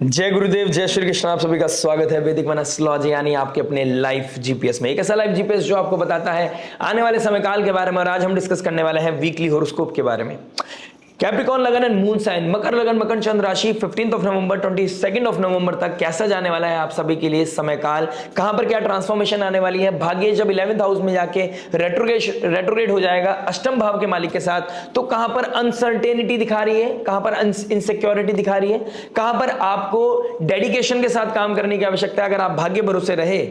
जय गुरुदेव, जय श्री कृष्ण। आप सभी का स्वागत है वैदिक मन एस्ट्रोलॉजी यानी आपके अपने लाइफ जीपीएस में। एक ऐसा लाइफ जीपीएस जो आपको बताता है आने वाले समय काल के बारे में। और आज हम डिस्कस करने वाले हैं वीकली हॉरोस्कोप के बारे में। कैप्रिकॉर्न लगन एंड मून साइन, मकर लगन मकर चंद्र राशि 15 नवंबर 22 नवंबर तक कैसा जाने वाला है आप सभी के लिए समय काल। कहां पर क्या ट्रांसफॉर्मेशन आने वाली है। भाग्य जब 11th हाउस में जाके रेट्रोग्रेड हो जाएगा अष्टम भाव के मालिक के साथ, तो कहां पर अनसर्टेनिटी दिखा रही है, कहां पर इनसिक्योरिटी दिखा रही है, कहां पर आपको डेडिकेशन के साथ काम करने की आवश्यकता है। अगर आप भाग्य भरोसे रहे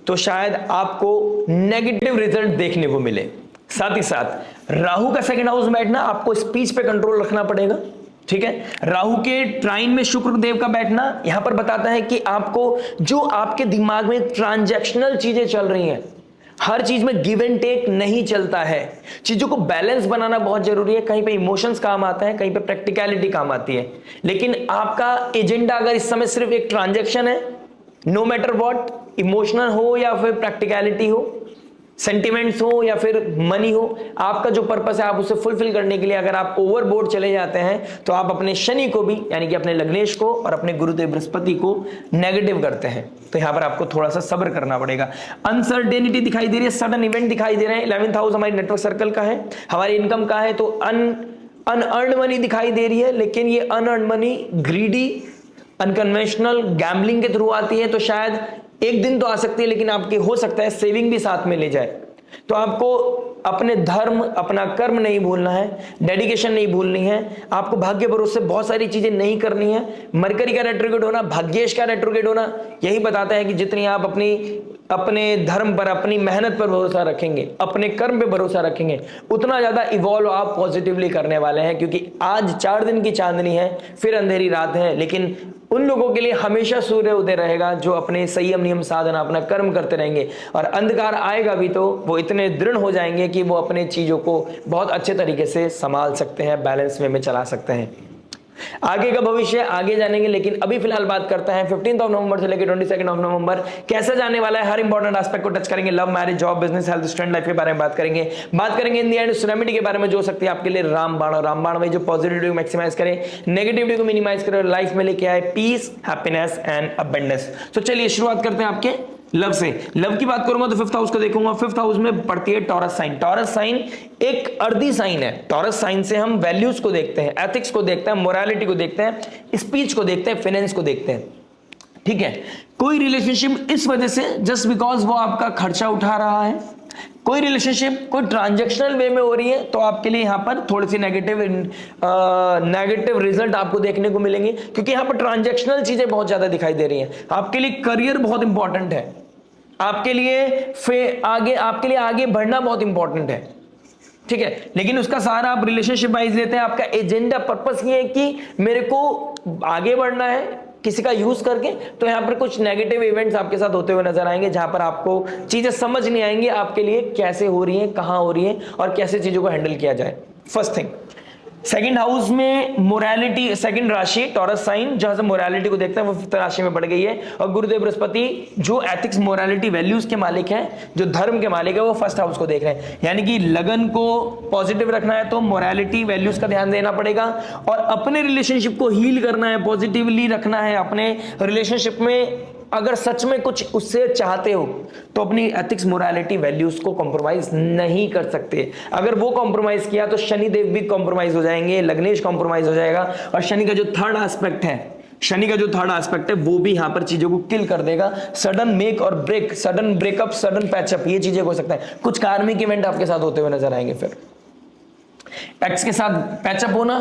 तो शायद आपको नेगेटिव रिजल्ट देखने को मिले। साथ ही साथ राहु का सेकंड हाउस में बैठना, आपको स्पीच पे कंट्रोल रखना पड़ेगा। ठीक है, राहु के ट्राइन में शुक्र देव का बैठना यहां पर बताता है कि आपको जो आपके दिमाग में ट्रांजैक्शनल चीजें चल रही हैं, हर चीज में गिव एंड टेक नहीं चलता है। चीजों को बैलेंस बनाना बहुत जरूरी है। कहीं पे इमोशंस काम आता है, कहीं पे प्रैक्टिकलिटी काम आती है। लेकिन आपका एजेंडा अगर इस समय सिर्फ एक ट्रांजैक्शन है, नो मैटर व्हाट, इमोशनल हो या फिर प्रैक्टिकलिटी हो, सेंटिमेंट्स हो या फिर मनी हो, आपका जो पर्पस है आप उसे फुलफिल करने के लिए अगर आप ओवरबोर्ड चले जाते हैं तो आप अपने शनि को भी यानी कि अपने लग्नेश को और अपने गुरुदेव बृहस्पति को नेगेटिव करते हैं। तो यहां पर आपको थोड़ा सा सब्र करना पड़ेगा। अनसर्टेनिटी दिखाई दे रही है, सडन इवेंट दिखाई दे रहे हैं। 11th हाउस हमारी नेटवर्क सर्कल का है, हमारी इनकम का है, तो अनअर्न्ड मनी दिखाई दे रही है। लेकिन ये unearned money greedy unconventional gambling के थ्रू आती है, तो शायद एक दिन तो आ सकती है, लेकिन आपकी हो सकता है सेविंग भी साथ में ले जाए। तो आपको अपने धर्म, अपना कर्म नहीं भूलना है, डेडिकेशन नहीं भूलनी है। आपको भाग्य भरोसे बहुत सारी चीजें नहीं करनी है। मरकरी का रेट्रोग्रेड होना, भाग्येश का रेट्रोग्रेड होना यही बताता है कि जितनी आप अपने धर्म पर, अपनी मेहनत पर भरोसा रखेंगे, अपने कर्म पे भरोसा रखेंगे, उतना ज्यादा इवॉल्व आप पॉजिटिवली करने वाले हैं। क्योंकि आज 4 दिन की चांदनी है, फिर अंधेरी रात है, लेकिन उन लोगों के लिए हमेशा सूर्य उदय रहेगा जो अपने संयम नियम साधना अपना कर्म करते रहेंगे। और अंधकार आएगा भी तो वो इतने दृढ़ हो जाएंगे कि वो अपने चीजों को बहुत अच्छे तरीके से संभाल सकते हैं, बैलेंस वे में चला सकते हैं। आगे का भविष्य आगे जानेंगे, लेकिन अभी फिलहाल बात करते हैं 15 नवंबर से लेकर 22 नवंबर कैसा जाने वाला है। हर इंपॉर्टेंट एस्पेक्ट को टच करेंगे। Love, marriage, job, business, health, student life के बारे में बात करेंगे इन द एंड रेमेडी के बारे में जो सकती है आपके लिए रामबाण में जो पॉजिटिविटी को मैक्सिमाइज करे, नेगेटिविटी को मिनिमाइज करे और लाइफ में लेके आए पीस, हैप्पीनेस एंड अबंडेंस। तो चलिए शुरुआत करते हैं आपके लव से। लव की बात करूंगा तो 5th हाउस को देखूंगा। 5th हाउस में पड़ती है टॉरस साइन। टॉरस साइन एक अर्दी साइन है। टॉरस साइन से हम वैल्यूज को देखते हैं, एथिक्स को देखते हैं, मोरालिटी को देखते हैं, स्पीच को देखते हैं, फाइनेंस को देखते हैं। ठीक है, कोई रिलेशनशिप इस वजह से जस्ट बिकॉज वो आपका खर्चा उठा रहा है, कोई रिलेशनशिप कोई ट्रांजैक्शनल वे में हो रही है, तो आपके लिए यहां पर थोड़ी सी नेगेटिव रिजल्ट आपको देखने को मिलेंगे। क्योंकि यहां पर ट्रांजैक्शनल चीजें बहुत ज्यादा दिखाई दे रही हैं। आपके लिए करियर बहुत इंपॉर्टेंट है, आपके लिए आगे बढ़ना बहुत इंपॉर्टेंट है। ठीक है, लेकिन उसका सहारा आप रिलेशनशिप वाइज लेते हैं। आपका एजेंडा, पर्पस ये है कि मेरे को आगे बढ़ना है किसी का यूज करके। तो यहां पर कुछ नेगेटिव इवेंट्स आपके साथ होते हुए नजर आएंगे, जहां पर आपको चीजें समझ नहीं आएंगी आपके लिए कैसे हो रही हैं, कहां हो रही हैं और कैसे चीजों को हैंडल किया जाए। फर्स्ट थिंग, सेकंड हाउस में मोरालिटी, सेकंड राशि टॉरस साइन जहां से मोरालिटी को देखते हैं वो 5th राशि में बढ़ गई है। और गुरुदेव बृहस्पति जो एथिक्स, मोरालिटी, वैल्यूज के मालिक हैं, जो धर्म के मालिक है, वो 1st हाउस को देख रहे हैं। यानी कि लगन को पॉजिटिव रखना है तो मोरालिटी, वैल्यूज का ध्यान देना पड़ेगा। और अपने रिलेशनशिप को हील करना है, पॉजिटिवली रखना है। अपने रिलेशनशिप में अगर सच में कुछ उससे चाहते हो तो अपनी एथिक्स, मोरालिटी, वैल्यूज को कॉम्प्रोमाइज नहीं कर सकते। अगर वो कॉम्प्रोमाइज किया तो शनि देव भी कॉम्प्रोमाइज हो जाएंगे, लग्नेश कॉम्प्रोमाइज हो जाएगा। और शनि का जो थर्ड एस्पेक्ट है वो भी यहां पर चीजों को किल कर देगा। सडन मेक और break, sudden breakup, sudden patchup, ये चीजें हो सकता है। कुछ कार्मिक इवेंट आपके साथ होते हुए नजर आएंगे। फिर एक्स के साथ पैचअप होना,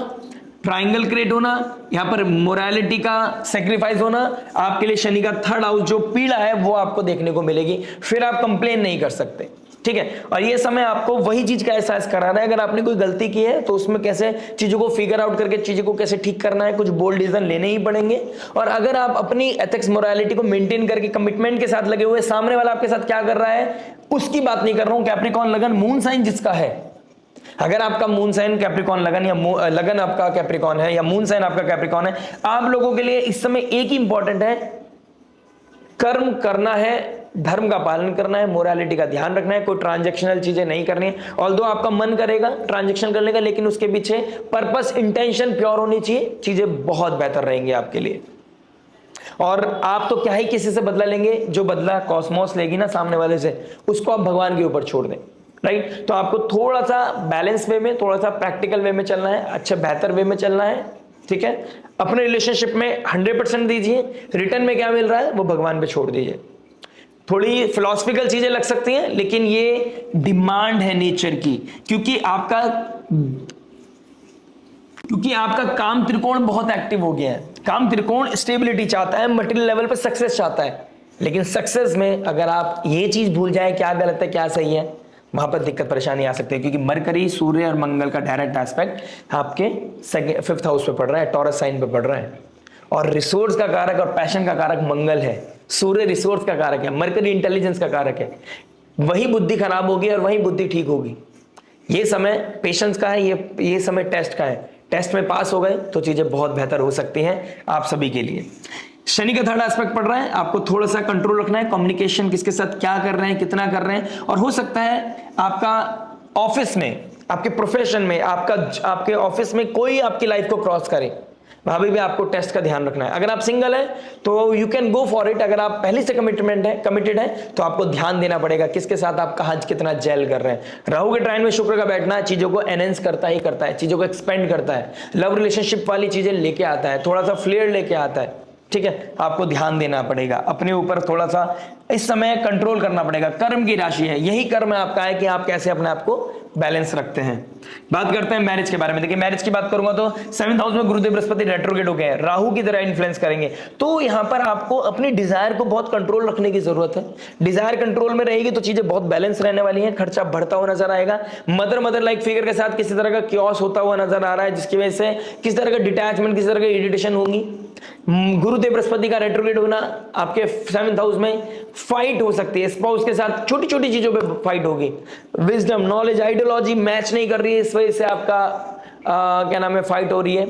ट्राइंगल क्रिएट होना, यहां पर मोरालिटी का सेक्रीफाइस होना, आपके लिए शनि का 3rd हाउस जो पीड़ा है वो आपको देखने को मिलेगी। फिर आप कंप्लेन नहीं कर सकते। ठीक है, और ये समय आपको वही चीज का एहसास करा रहा है। अगर आपने कोई गलती की है तो उसमें कैसे चीजों को फिगर आउट करके चीजों को कैसे ठीक करना है, कुछ बोल्ड डिसीजन लेने ही पड़ेंगे। और अगर आप अपनी एथिक्स, मोरालिटी को मेंटेन करके कमिटमेंट के साथ लगे हुए, सामने वाला आपके साथ क्या कर रहा है उसकी बात नहीं कर रहा हूं। कैप्रिकॉर्न लगन मून साइन जिसका है, अगर आपका मून साइन कैप्रिकॉर्न लगन या लगन आपका कैप्रिकॉर्न है या मून साइन आपका कैप्रिकॉर्न है, आप लोगों के लिए इस समय एक ही इंपॉर्टेंट है, कर्म करना है, धर्म का पालन करना है, मोरालिटी का ध्यान रखना है, कोई ट्रांजैक्शनल चीजें नहीं करनी है। ऑल्दो आपका मन करेगा ट्रांजैक्शन करने का, लेकिन उसके पीछे पर्पस, इंटेंशन प्योर होनी चाहिए, चीजें बहुत बेहतर रहेंगी आपके लिए। और आप तो क्या ही किसी से बदला लेंगे, जो बदला कॉस्मोस लेगी ना सामने वाले से, उसको आप भगवान के ऊपर छोड़ दें, राइट। तो आपको थोड़ा सा बैलेंस वे में, थोड़ा सा प्रैक्टिकल वे में चलना है, अच्छा बेहतर वे में चलना है, ठीक है। अपने रिलेशनशिप में 100% दीजिए, रिटर्न में क्या मिल रहा है वो भगवान पे छोड़ दीजिए। थोड़ी फिलोसफिकल चीजें लग सकती हैं, लेकिन ये डिमांड है नेचर की, क्योंकि आपका काम त्रिकोण बहुत एक्टिव हो गया है। काम त्रिकोण स्टेबिलिटी चाहता है, मटेरियल लेवल पे सक्सेस चाहता है, लेकिन सक्सेस में अगर आप ये चीज भूल जाए क्या गलत है क्या सही है, वहां पर दिक्कत परेशानी आ सकती है। क्योंकि मरकरी, सूर्य और मंगल का डायरेक्ट एस्पेक्ट आपके 5th हाउस पे पड़ रहा है, टॉरस साइन पे पड़ रहा है, और रिसोर्स का कारक और पैशन का कारक मंगल है। सूर्य रिसोर्स का कारक है, मरकरी इंटेलिजेंस का कारक है। वही बुद्धि खराब होगी और वही बुद्धि ठीक होगी। ये समय पेशेंस का है, ये समय टेस्ट का है। टेस्ट में पास हो गए तो चीजें बहुत बेहतर हो सकती हैं आप सभी के लिए। शनि का 3rd एस्पेक्ट पड़ रहा है, आपको थोड़ा सा कंट्रोल रखना है, कम्युनिकेशन किसके साथ क्या कर रहे हैं, कितना कर रहे हैं। और हो सकता है आपका ऑफिस में, आपके प्रोफेशन में, आपके ऑफिस में कोई आपकी लाइफ को क्रॉस करे, भाभी भी आपको टेस्ट का ध्यान रखना है। अगर आप सिंगल हैं तो you can go for it. अगर आप पहले से कमिटेड है तो आपको ध्यान देना पड़ेगा किसके साथ आप कहां कितना जेल कर रहे हैं। राहु के ट्राइन में शुक्र का बैठना चीजों को एनहेंस करता ही करता है, चीजों को एक्सपेंड करता है, लव रिलेशनशिप वाली चीजें लेके आता है, थोड़ा सा फ्लेयर लेके आता है, ठीक है। आपको ध्यान देना पड़ेगा, अपने ऊपर थोड़ा सा इस समय कंट्रोल करना पड़ेगा। कर्म की राशि है, यही कर्म आपका है कि आप कैसे अपने आप को बैलेंस रखते हैं। बात करते हैं मैरिज के बारे में। देखिए मैरिज की बात करूंगा तो 7th हाउस में गुरुदेव बृहस्पति रेट्रोग्रेड हो गए हैं, राहु की तरह इन्फ्लुएंस करेंगे। तो यहां पर आपको अपनी डिजायर को बहुत कंट्रोल रखने की जरूरत है। डिजायर कंट्रोल में रहेगी तो चीजें बहुत बैलेंस रहने वाली हैं। खर्चा बढ़ता हुआ नजर आएगा। मदर लाइक फिगर के साथ किसी तरह का क्योस होता हुआ नजर आ रहा है, जिसकी वजह से किसी तरह का डिटैचमेंट, किसी तरह की इरिटेशन होगी। गुरुदेव बृहस्पति का रेट्रोग्रेड होना आपके 7th हाउस में फाइट हो सकती है, स्पाउस के साथ छोटी छोटी चीजों पे फाइट होगी। विजडम, नॉलेज, आइडियोलॉजी मैच नहीं कर रही है, इस वजह से आपका क्या नाम है फाइट हो रही है।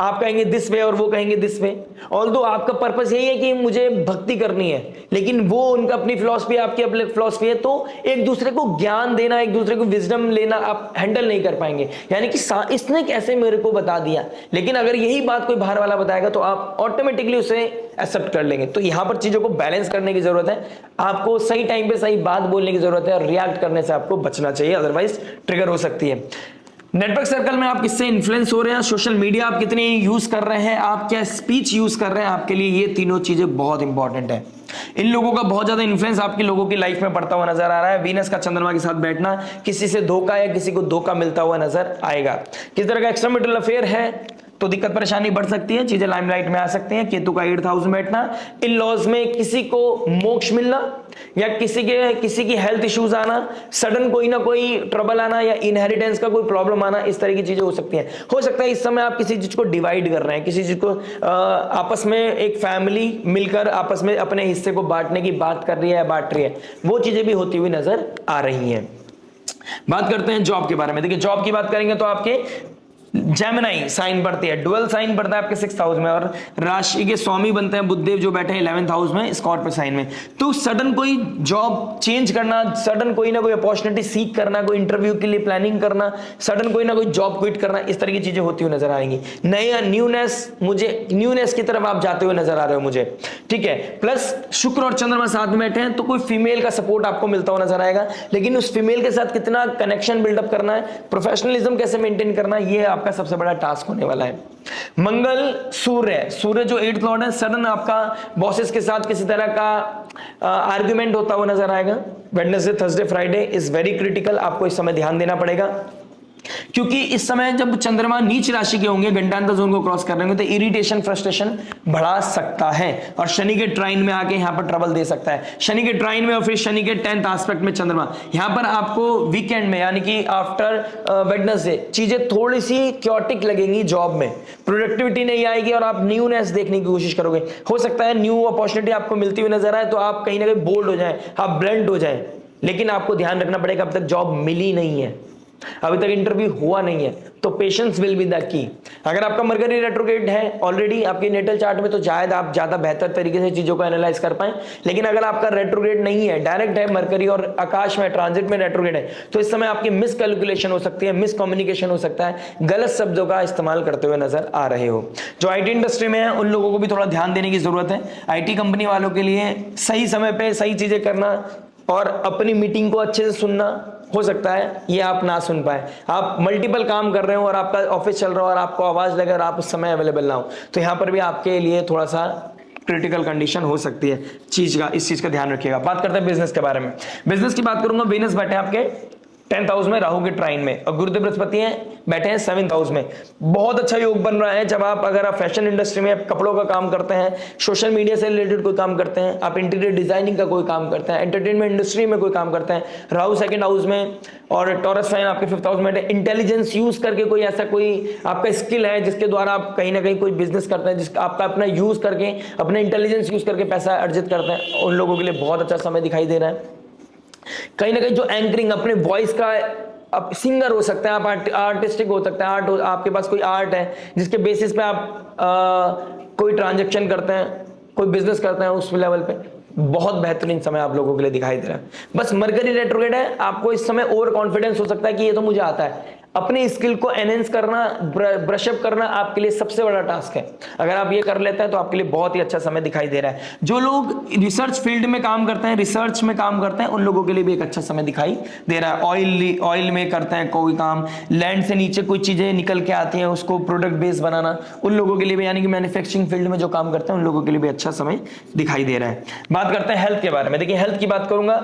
आप कहेंगे दिस वे और वो कहेंगे दिस वे। ऑल्दो आपका पर्पस यही है कि मुझे भक्ति करनी है, लेकिन वो उनका अपनी फिलॉसफी, आपकी अपनी फिलॉसफी है, तो एक दूसरे को ज्ञान देना, एक दूसरे को विजडम लेना आप हैंडल नहीं कर पाएंगे। यानी कि इसने कैसे मेरे को बता दिया, लेकिन अगर यही बात कोई बाहर वाला बताएगा तो आप ऑटोमेटिकली उसे एक्सेप्ट कर लेंगे। तो यहां पर चीजों को बैलेंस करने की जरूरत है। आपको सही टाइम पे सही बात बोलने की जरूरत है और रिएक्ट करने से आपको बचना चाहिए, अदरवाइज ट्रिगर हो सकती है। नेटवर्क सर्कल में आप किससे इन्फ्लुएंस हो रहे हैं, सोशल मीडिया आप कितने यूज कर रहे हैं, आप क्या स्पीच यूज कर रहे हैं, आपके लिए ये तीनों चीजें बहुत इंपॉर्टेंट है। इन लोगों का बहुत ज्यादा इन्फ्लुएंस आपके लोगों की लाइफ में पड़ता हुआ नजर आ रहा है। वीनस का चंद्रमा के साथ बैठना, किसी से धोखा या किसी को धोखा मिलता हुआ नजर आएगा। किस तरह का एक्स्ट्रामैरिटल अफेयर है तो दिक्कत परेशानी बढ़ सकती है, चीजें लाइमलाइट में आ सकती हैं। केतु का 8th हाउस में बैठना, इन लॉज में किसी को मोक्ष मिलना या किसी की हेल्थ इश्यूज आना, सडन कोई ना कोई ट्रबल आना या इनहेरिटेंस का कोई प्रॉब्लम आना, इस तरह की चीजें हो सकती हैं। हो सकता है इस समय आप किसी चीज को डिवाइड कर रहे हैं, किसी चीज को आपस में एक फैमिली मिलकर आपस में अपने हिस्से को बांटने की बात कर रही है या बांट रही है, वो चीजें भी होती हुई नजर आ रही हैं। बात करते हैं जॉब के बारे में। देखिए जॉब की बात करेंगे तो आपके जेमिनी साइन पड़ती है, डुअल साइन पड़ता है आपके 6th हाउस में, और राशि के स्वामी बनते हैं बुधदेव जो बैठे हैं 11th हाउस में स्कॉर्पियो साइन में। तो सडन कोई जॉब चेंज करना, सडन कोई ना कोई अपॉर्चुनिटी सीख करना, कोई इंटरव्यू के लिए प्लानिंग करना, सडन कोई ना कोई जॉब क्विट करना, इस तरह की चीजें होती हुई नजर आएंगी। नया न्यूनेस की तरफ आप जाते हुए नजर आ रहे हो मुझे, ठीक है। प्लस शुक्र और चंद्रमा साथ में बैठे हैं तो कोई फीमेल का सपोर्ट आपको मिलता हुआ नजर आएगा, लेकिन उस फीमेल के साथ कितना कनेक्शन बिल्डअप करना है, प्रोफेशनलिज्म कैसे मेंटेन करना है, ये आपका सबसे बड़ा टास्क होने वाला है। मंगल सूर्य जो 8th लॉर्ड है, सडन आपका बॉसेस के साथ किसी तरह का आर्ग्यूमेंट होता हुआ नजर आएगा। Wednesday, Thursday, Friday is very critical, आपको इस समय ध्यान देना पड़ेगा, क्योंकि इस समय जब चंद्रमा नीच राशि के होंगे, गंडांतर जोन को क्रॉस कर रहे होंगे, तो इरिटेशन, फ्रस्ट्रेशन बढ़ा सकता है और शनि के ट्राइन में आके यहां पर ट्रबल दे सकता है। शनि के ट्राइन में और फिर शनि के 10th एस्पेक्ट में चंद्रमा, यहां पर आपको वीकेंड में यानी कि आफ्टर वेडनेसडे चीजें थोड़ी सी क्योटिक लगेंगी, जॉब में प्रोडक्टिविटी नहीं आएगी और आप न्यूनेस देखने की कोशिश करोगे। हो सकता है न्यू अपॉर्चुनिटी आपको मिलती हुई नजर आए तो आप कहीं ना कहीं बोल्ड हो जाए, आप ब्लेंड हो जाए, लेकिन आपको ध्यान रखना पड़ेगा अब तक जॉब मिली नहीं है, अभी तक इंटरव्यू हुआ नहीं है, तो patience will be the key. अगर आपका मरकरी रेट्रोग्रेड है ऑलरेडी आपके नेटल चार्ट में, तो शायद आप ज्यादा बेहतर तरीके से चीजों को एनालाइज कर पाए। लेकिन अगर आपका रेट्रोग्रेड नहीं है, डायरेक्ट है मरकरी और आकाश में ट्रांजिट में रेट्रोग्रेड है, तो इस समय आपकी मिस कैलकुलेशन हो सकती है, मिस कम्युनिकेशन हो सकता है, गलत शब्दों का इस्तेमाल करते हुए नजर आ रहे हो। जो आईटी इंडस्ट्री में है उन लोगों को भी थोड़ा ध्यान देने की जरूरत है। आईटी कंपनी वालों के लिए सही समय पे सही चीजें करना और अपनी मीटिंग को अच्छे से सुनना, हो सकता है ये आप ना सुन पाए, आप मल्टीपल काम कर रहे हो और आपका ऑफिस चल रहा हो और आपको आवाज लगे और आप उस समय अवेलेबल ना हो, तो यहां पर भी आपके लिए थोड़ा सा क्रिटिकल कंडीशन हो सकती है इस चीज का ध्यान रखिएगा। बात करते हैं बिजनेस के बारे में। बिजनेस की बात करूंगा, वीनस बैठे आपके 10th हाउस में राहु के ट्राइन में, और गुरुदेव बृहस्पति हैं बैठे हैं 7th हाउस में। बहुत अच्छा योग बन रहा है। जब अगर आप फैशन इंडस्ट्री में कपड़ों का काम करते हैं, सोशल मीडिया से रिलेटेड कोई काम करते हैं, आप इंटीरियर डिजाइनिंग का कोई काम करते हैं, एंटरटेनमेंट इंडस्ट्री में कोई काम करते हैं, राहु 2nd हाउस में और टॉरस साइन आपके 5th हाउस में, इंटेलिजेंस यूज करके कोई ऐसा कोई आपका स्किल है जिसके द्वारा आप कहीं ना कहीं कोई बिजनेस करते हैं, जिसका आपका अपना यूज करके, अपना इंटेलिजेंस यूज करके पैसा अर्जित करते हैं, उन लोगों के लिए बहुत अच्छा समय दिखाई दे रहा है। कहीं ना कहीं जो एंकरिंग अपने वॉइस का, आप सिंगर हो सकते हैं, आप आर्टिस्टिक हो सकते हैं, आपके पास कोई आर्ट है जिसके बेसिस पे आप कोई ट्रांजैक्शन करते हैं, कोई बिजनेस करते हैं, उस लेवल पे बहुत बेहतरीन समय आप लोगों के लिए दिखाई दे रहा है। बस मरकरी रेट्रोग्रेड है, आपको इस समय ओवर कॉन्फिडेंस हो सकता है कि ये तो मुझे आता है। अपने स्किल को एनहेंस करना, ब्रशअप करना आपके लिए सबसे बड़ा टास्क है। अगर आप ये कर लेते हैं तो आपके लिए बहुत ही अच्छा समय दिखाई दे रहा है। जो लोग रिसर्च फील्ड में काम करते हैं, रिसर्च में काम करते हैं, उन लोगों के लिए भी एक अच्छा समय दिखाई दे रहा है। ऑयल में करते हैं कोई काम, लैंड से नीचे कोई चीजें निकल के आती हैं, उसको प्रोडक्ट बेस बनाना, उन लोगों के लिए भी, यानी कि मैन्युफैक्चरिंग फील्ड में जो काम करते हैं उन लोगों के लिए भी अच्छा समय दिखाई दे रहा है। बात करते हैं हेल्थ के बारे में। देखिए हेल्थ की बात करूंगा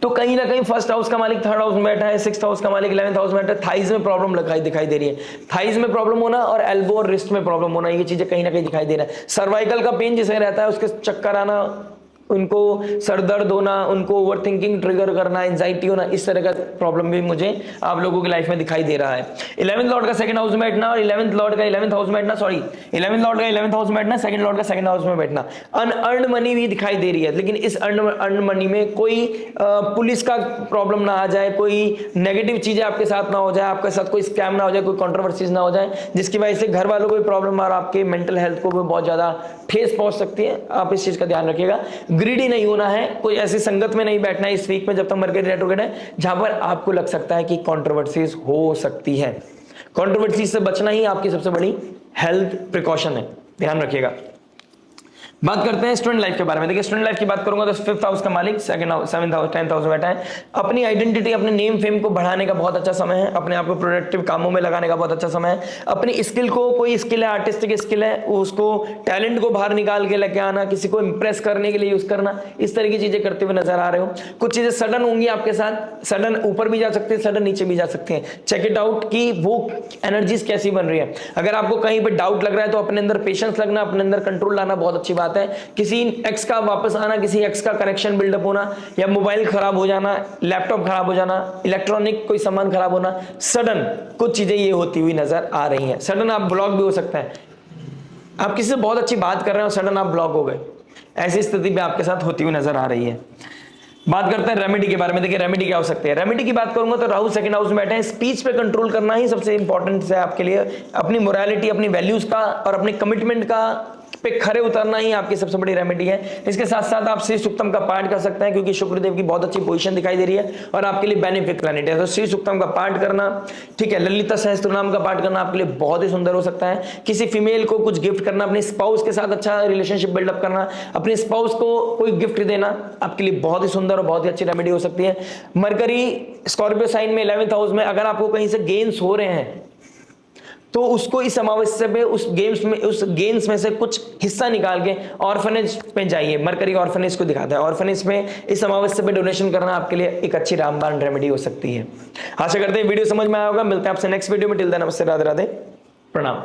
तो कहीं ना कहीं 1st हाउस का मालिक 3rd हाउस में बैठा है, 6th हाउस का मालिक 11th हाउस में बैठा है। थाइज में प्रॉब्लम दिखाई दे रही है। थाइज में प्रॉब्लम होना और एल्बो और रिस्ट में प्रॉब्लम होना, ये चीजें कहीं ना कहीं दिखाई दे रहा है। सर्वाइकल का पेन जिसे रहता है, उसके चक्कर आना, उनको सर दर्द होना, उनको ओवरथिंकिंग ट्रिगर करना, एंजाइटी होना, इस तरह का प्रॉब्लम भी मुझे आप लोगों की लाइफ में दिखाई दे रहा है। 11th लॉर्ड का 2nd हाउस में बैठना और 11th लॉर्ड का 11th हाउस में बैठना, 11th लॉर्ड का 11th हाउस में बैठना, 2nd लॉर्ड का 2nd हाउस में बैठना। अनअर्न्ड मनी भी दिखाई दे रही है, लेकिन इस अर्न मनी में कोई पुलिस का प्रॉब्लम ना आ जाए, कोई नेगेटिव चीजें आपके साथ ना हो जाए, आपके साथ कोई स्कैम ना हो जाए, कोई कंट्रोवर्सीज ना हो जाए, जिसकी वजह से घर वालों को भी प्रॉब्लम और आपके मेंटल हेल्थ को भी बहुत ज्यादा ठेस पहुंच सकती है। आप इस चीज का ध्यान रखिएगा। ग्रीडी नहीं होना है, कोई ऐसी संगत में नहीं बैठना है इस वीक में जब तक मरकरी रेट्रोग्रेड है जहां पर आपको लग सकता है कि कंट्रोवर्सीज हो सकती है। कंट्रोवर्सी से बचना ही आपकी सबसे बड़ी हेल्थ प्रिकॉशन है, ध्यान रखिएगा। बात करते हैं स्टूडेंट लाइफ के बारे में। देखिए स्टूडेंट लाइफ की बात करूंगा तो 5th हाउस का मालिक 2nd house 7th house 10th house में बैठा है। अपनी आइडेंटिटी, अपने नेम फेम को बढ़ाने का बहुत अच्छा समय है, अपने आप को प्रोडक्टिव कामों में लगाने का बहुत अच्छा समय है। अपनी स्किल को, कोई स्किल है, आर्टिस्टिक स्किल है, उसको टैलेंट को बाहर निकाल के लेके आना, किसी को इंप्रेस करने के लिए यूज करना, इस तरह की चीजें करते हुए नजर आ रहे हो। कुछ चीजें सडन होंगी आपके साथ, सडन ऊपर भी जा सकती है, सडन नीचे भी जा सकती है। चेक इट आउट कि वो एनर्जीज कैसी बन रही है। अगर आपको कहीं पर डाउट लग रहा है तो अपने अंदर पेशेंस लगना, अपने अंदर कंट्रोल लाना बहुत अच्छी बात है। किसी एक्स का वापस आना, किसी एक्स का कनेक्शन बिल्डअप होना, या मोबाइल खराब हो जाना, लैपटॉप खराब हो जाना, इलेक्ट्रॉनिक कोई सामान खराब होना, सडन कुछ चीजें ये होती हुई नजर आ रही हैं। सडन आप ब्लॉक भी हो सकता है, आप किसी से बहुत अच्छी बात कर रहे हैं और सडन आप ब्लॉक हो गए, ऐसी स्थिति भी आपके साथ होती हुई नजर आ रही है। बात करते हैं रेमेडी के बारे में। देखिए रेमेडी क्या हो सकती है। रेमेडी की बात करूंगा तो राहु 2nd हाउस में बैठे हैं। स्पीच पे कंट्रोल करना ही सबसे इंपॉर्टेंट है आपके लिए। अपनी मोरालिटी, अपनी वैल्यूज का और अपने कमिटमेंट का पे खरे उतरना ही आपकी सबसे बड़ी रेमेडी है। इसके साथ साथ आप श्री सूक्तम का पाठ कर सकते हैं, क्योंकि शुक्रदेव की बहुत अच्छी पोजीशन दिखाई दे रही है और आपके लिए बेनिफिट प्लैनेट है। तो श्री सूक्तम का पाठ करना, ठीक है, ललिता सहस्त्रनाम का पाठ करना आपके लिए बहुत ही सुंदर हो सकता है। किसी फीमेल को कुछ गिफ्ट करना, अपने स्पाउस के साथ अच्छा रिलेशनशिप बिल्डअप करना, अपने स्पाउस को कोई गिफ्ट देना आपके लिए बहुत ही सुंदर और बहुत ही अच्छी रेमेडी हो सकती है। मरकरी स्कॉर्पियो साइन में 11th हाउस में, अगर आपको कहीं से गेन्स हो रहे हैं तो उसको इस अमावस्या पे उस गेम्स में से कुछ हिस्सा निकाल के ऑर्फनेज पे जाइए। मरकरी ऑर्फनेज को दिखाता है, ऑर्फनेज में इस अमावस्या पे डोनेशन करना आपके लिए एक अच्छी रामबाण रेमेडी हो सकती है। आशा करते हैं वीडियो समझ में आया होगा। मिलते हैं आपसे नेक्स्ट वीडियो में। टिल देन नमस्ते, राधे राधे, प्रणाम।